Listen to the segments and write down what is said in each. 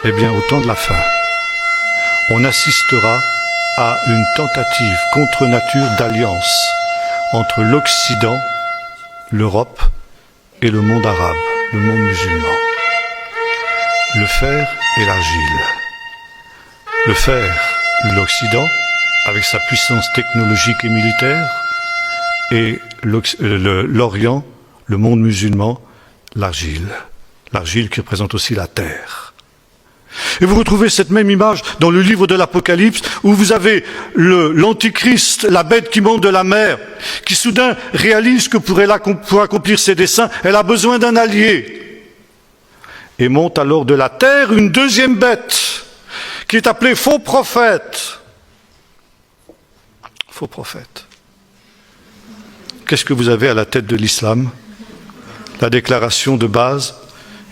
Eh bien, au temps de la fin, on assistera à une tentative contre nature d'alliance entre l'Occident, l'Europe et le monde arabe, le monde musulman. Le fer et l'argile. Le fer, l'Occident, avec sa puissance technologique et militaire, et l'Orient, le monde musulman, l'argile. L'argile qui représente aussi la terre. Et vous retrouvez cette même image dans le livre de l'Apocalypse, où vous avez l'Antichrist, la bête qui monte de la mer, qui soudain réalise que pour accomplir ses desseins, elle a besoin d'un allié. Et monte alors de la terre une deuxième bête, qui est appelée faux prophète. Faux prophète. Qu'est-ce que vous avez à la tête de l'islam? La déclaration de base,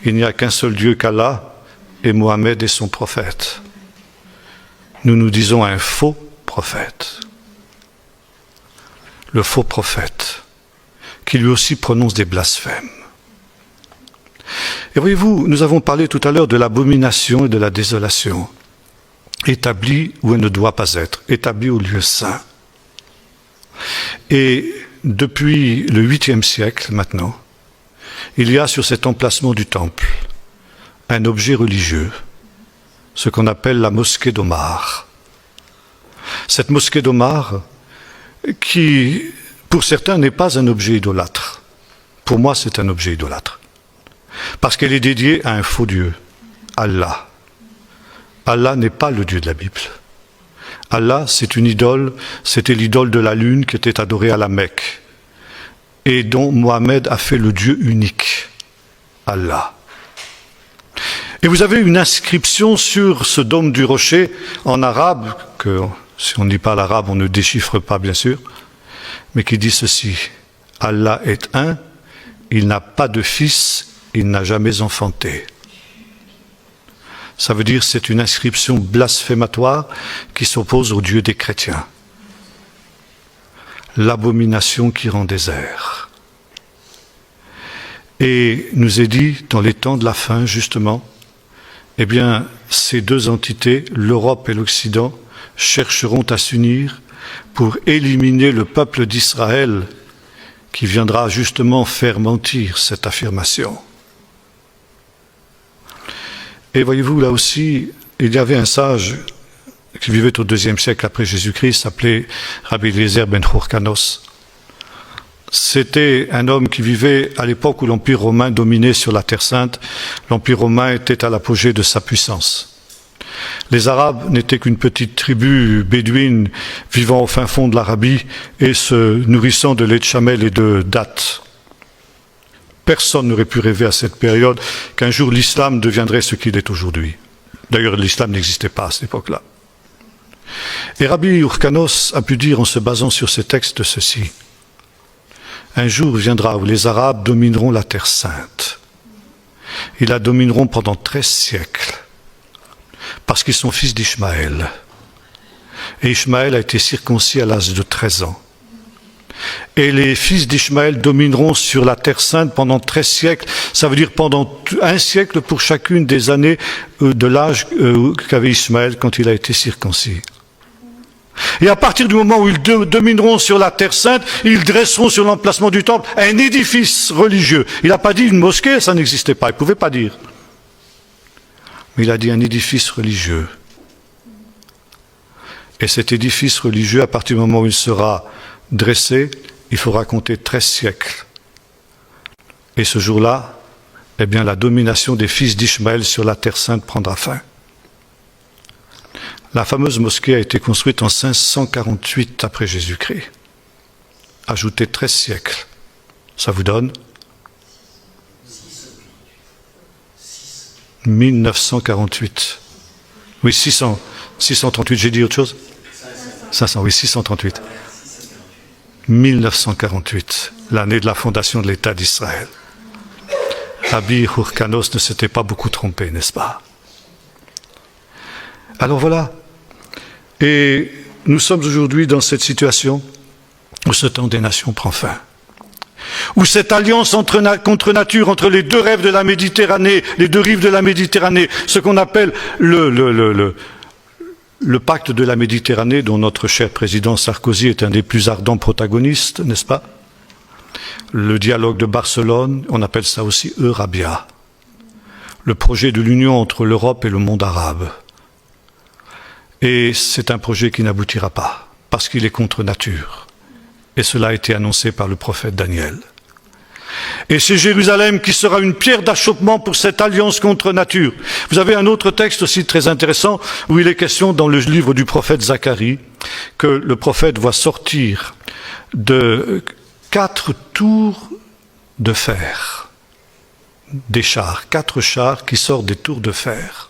il n'y a qu'un seul Dieu qu'Allah, et Mohammed est son prophète. Nous nous disons un faux prophète. Le faux prophète, qui lui aussi prononce des blasphèmes. Et voyez-vous, nous avons parlé tout à l'heure de l'abomination et de la désolation, établie où elle ne doit pas être, établie au lieu saint. Et depuis le 8e siècle maintenant, il y a sur cet emplacement du temple un objet religieux, ce qu'on appelle la mosquée d'Omar. Cette mosquée d'Omar, qui pour certains n'est pas un objet idolâtre, pour moi c'est un objet idolâtre, parce qu'elle est dédiée à un faux Dieu, Allah. Allah n'est pas le Dieu de la Bible. Allah, c'est une idole, c'était l'idole de la lune qui était adorée à la Mecque et dont Mohammed a fait le Dieu unique, Allah. Et vous avez une inscription sur ce dôme du rocher en arabe, que si on ne dit pas l'arabe, on ne déchiffre pas bien sûr, mais qui dit ceci: Allah est un, il n'a pas de fils, il n'a jamais enfanté. Ça veut dire que c'est une inscription blasphématoire qui s'oppose au Dieu des chrétiens. L'abomination qui rend désert. Et nous est dit, dans les temps de la fin, justement, eh bien, ces deux entités, l'Europe et l'Occident, chercheront à s'unir pour éliminer le peuple d'Israël qui viendra justement faire mentir cette affirmation. Et voyez-vous, là aussi, il y avait un sage qui vivait au IIe siècle après Jésus-Christ, s'appelait Rabbi Eliezer ben Hurkanos. C'était un homme qui vivait à l'époque où l'Empire romain dominait sur la Terre Sainte. L'Empire romain était à l'apogée de sa puissance. Les Arabes n'étaient qu'une petite tribu bédouine vivant au fin fond de l'Arabie et se nourrissant de lait de chamel et de dattes. Personne n'aurait pu rêver à cette période qu'un jour l'islam deviendrait ce qu'il est aujourd'hui. D'ailleurs, l'islam n'existait pas à cette époque-là. Et Rabbi Hurkanos a pu dire en se basant sur ces textes ceci: un jour viendra où les Arabes domineront la Terre Sainte. Ils la domineront pendant 13 siècles, parce qu'ils sont fils d'Ishmaël. Et Ishmaël a été circoncis à l'âge de 13 ans. Et les fils d'Ishmaël domineront sur la Terre Sainte pendant 13 siècles. Ça veut dire pendant un siècle pour chacune des années de l'âge qu'avait Ishmaël quand il a été circoncis. Et à partir du moment où ils domineront sur la Terre Sainte, ils dresseront sur l'emplacement du temple un édifice religieux. Il n'a pas dit une mosquée, ça n'existait pas, il ne pouvait pas dire. Mais il a dit un édifice religieux. Et cet édifice religieux, à partir du moment où il sera dressé, il faudra compter 13 siècles. Et ce jour-là, eh bien, la domination des fils d'Ishmaël sur la Terre Sainte prendra fin. La fameuse mosquée a été construite en 548 après Jésus-Christ. Ajoutez 13 siècles. Ça vous donne 1948. Oui, 638, j'ai dit autre chose 500, oui, 638. 1948, l'année de la fondation de l'État d'Israël. Rabbi Hurkanos ne s'était pas beaucoup trompé, n'est-ce pas? Alors voilà. Et nous sommes aujourd'hui dans cette situation où ce temps des nations prend fin. où cette alliance contre nature, entre les deux rêves de la Méditerranée, les deux rives de la Méditerranée, ce qu'on appelle le pacte de la Méditerranée, dont notre cher président Sarkozy est un des plus ardents protagonistes, n'est-ce pas? Le dialogue de Barcelone, on appelle ça aussi Eurabia. Le projet de l'union entre l'Europe et le monde arabe. Et c'est un projet qui n'aboutira pas, parce qu'il est contre nature. Et cela a été annoncé par le prophète Daniel. Et c'est Jérusalem qui sera une pierre d'achoppement pour cette alliance contre nature. Vous avez un autre texte aussi très intéressant où il est question dans le livre du prophète Zacharie que le prophète voit sortir de 4 tours de fer, des chars, 4 chars qui sortent des tours de fer.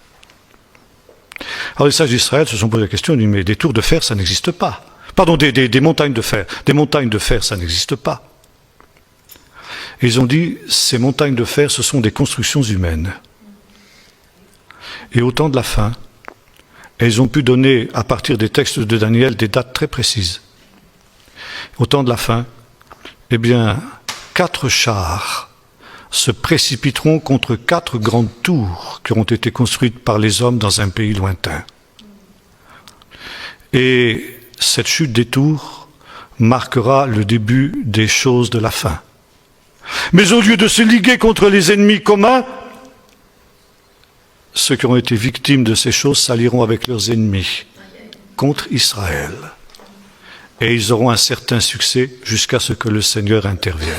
Alors les sages d'Israël se sont posé la question, ils disent, mais des tours de fer, ça n'existe pas. Pardon, des montagnes de fer. Des montagnes de fer, ça n'existe pas. Et ils ont dit, ces montagnes de fer, ce sont des constructions humaines. Et au temps de la fin, ils ont pu donner, à partir des textes de Daniel, des dates très précises. Au temps de la fin, eh bien, 4 chars se précipiteront contre 4 grandes tours qui auront été construites par les hommes dans un pays lointain. Et cette chute des tours marquera le début des choses de la fin. Mais au lieu de se liguer contre les ennemis communs, ceux qui ont été victimes de ces choses s'allieront avec leurs ennemis contre Israël. Et ils auront un certain succès jusqu'à ce que le Seigneur intervienne.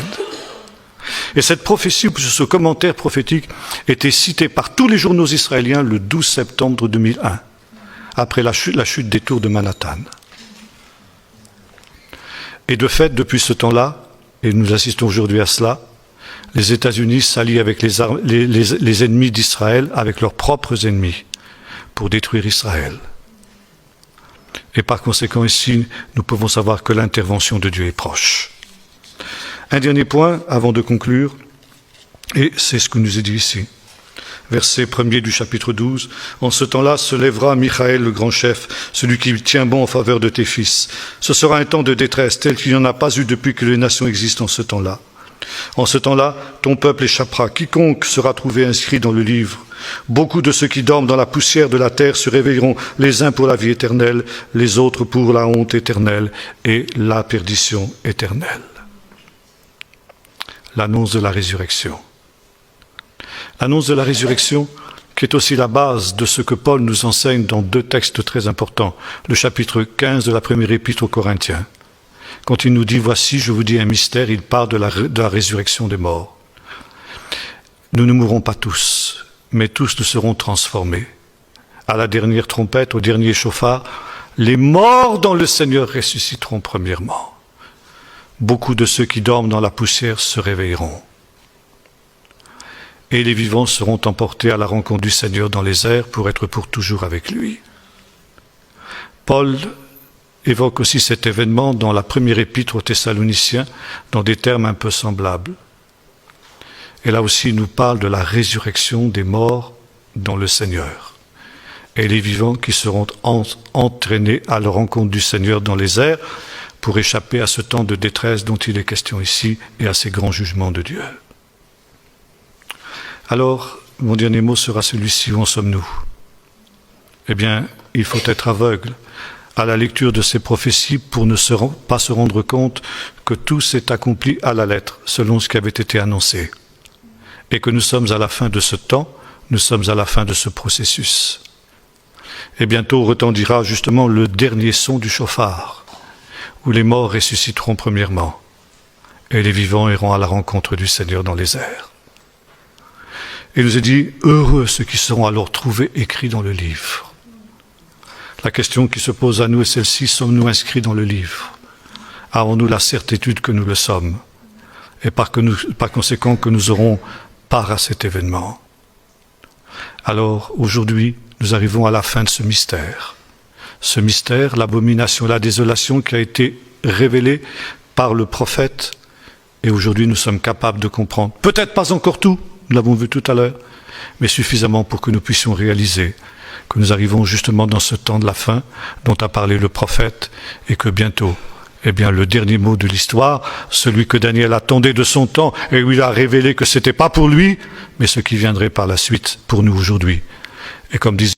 Et cette prophétie, ce commentaire prophétique, était cité par tous les journaux israéliens le 12 septembre 2001, après la chute des tours de Manhattan. Et de fait, depuis ce temps-là, et nous assistons aujourd'hui à cela, les États-Unis s'allient avec les ennemis d'Israël, avec leurs propres ennemis, pour détruire Israël. Et par conséquent, ici, nous pouvons savoir que l'intervention de Dieu est proche. Un dernier point, avant de conclure, et c'est ce que nous est dit ici. Verset 1er du chapitre 12. « En ce temps-là se lèvera Michaël, le grand chef, celui qui tient bon en faveur de tes fils. Ce sera un temps de détresse tel qu'il n'y en a pas eu depuis que les nations existent en ce temps-là. En ce temps-là, ton peuple échappera. Quiconque sera trouvé inscrit dans le livre. Beaucoup de ceux qui dorment dans la poussière de la terre se réveilleront, les uns pour la vie éternelle, les autres pour la honte éternelle et la perdition éternelle. » L'annonce de la résurrection. L'annonce de la résurrection qui est aussi la base de ce que Paul nous enseigne dans 2 textes très importants. Le chapitre 15 de la première épître aux Corinthiens. Quand il nous dit « Voici, je vous dis un mystère », il parle de la résurrection des morts. Nous ne mourrons pas tous, mais tous nous serons transformés. À la dernière trompette, au dernier chauffard, les morts dans le Seigneur ressusciteront premièrement. Beaucoup de ceux qui dorment dans la poussière se réveilleront. Et les vivants seront emportés à la rencontre du Seigneur dans les airs pour être pour toujours avec lui. Paul évoque aussi cet événement dans la première épître aux Thessaloniciens, dans des termes un peu semblables. Et là aussi, il nous parle de la résurrection des morts dans le Seigneur. Et les vivants qui seront entraînés à la rencontre du Seigneur dans les airs pour échapper à ce temps de détresse dont il est question ici et à ces grands jugements de Dieu. Alors, mon dernier mot sera celui-ci, où en sommes-nous? Eh bien, il faut être aveugle à la lecture de ces prophéties pour ne pas se rendre compte que tout s'est accompli à la lettre, selon ce qui avait été annoncé. Et que nous sommes à la fin de ce temps, nous sommes à la fin de ce processus. Et bientôt retentira justement le dernier son du chauffard, où les morts ressusciteront premièrement, et les vivants iront à la rencontre du Seigneur dans les airs. Il nous est dit, heureux ceux qui seront alors trouvés écrits dans le livre. La question qui se pose à nous est celle-ci, sommes-nous inscrits dans le livre? Avons-nous la certitude que nous le sommes? Et par conséquent que nous aurons part à cet événement. Alors, aujourd'hui, nous arrivons à la fin de ce mystère. Ce mystère, l'abomination, la désolation qui a été révélée par le prophète. Et aujourd'hui, nous sommes capables de comprendre. Peut-être pas encore tout, nous l'avons vu tout à l'heure, mais suffisamment pour que nous puissions réaliser que nous arrivons justement dans ce temps de la fin dont a parlé le prophète et que bientôt, eh bien, le dernier mot de l'histoire, celui que Daniel attendait de son temps et lui a révélé que c'était pas pour lui, mais ce qui viendrait par la suite pour nous aujourd'hui. Et comme disait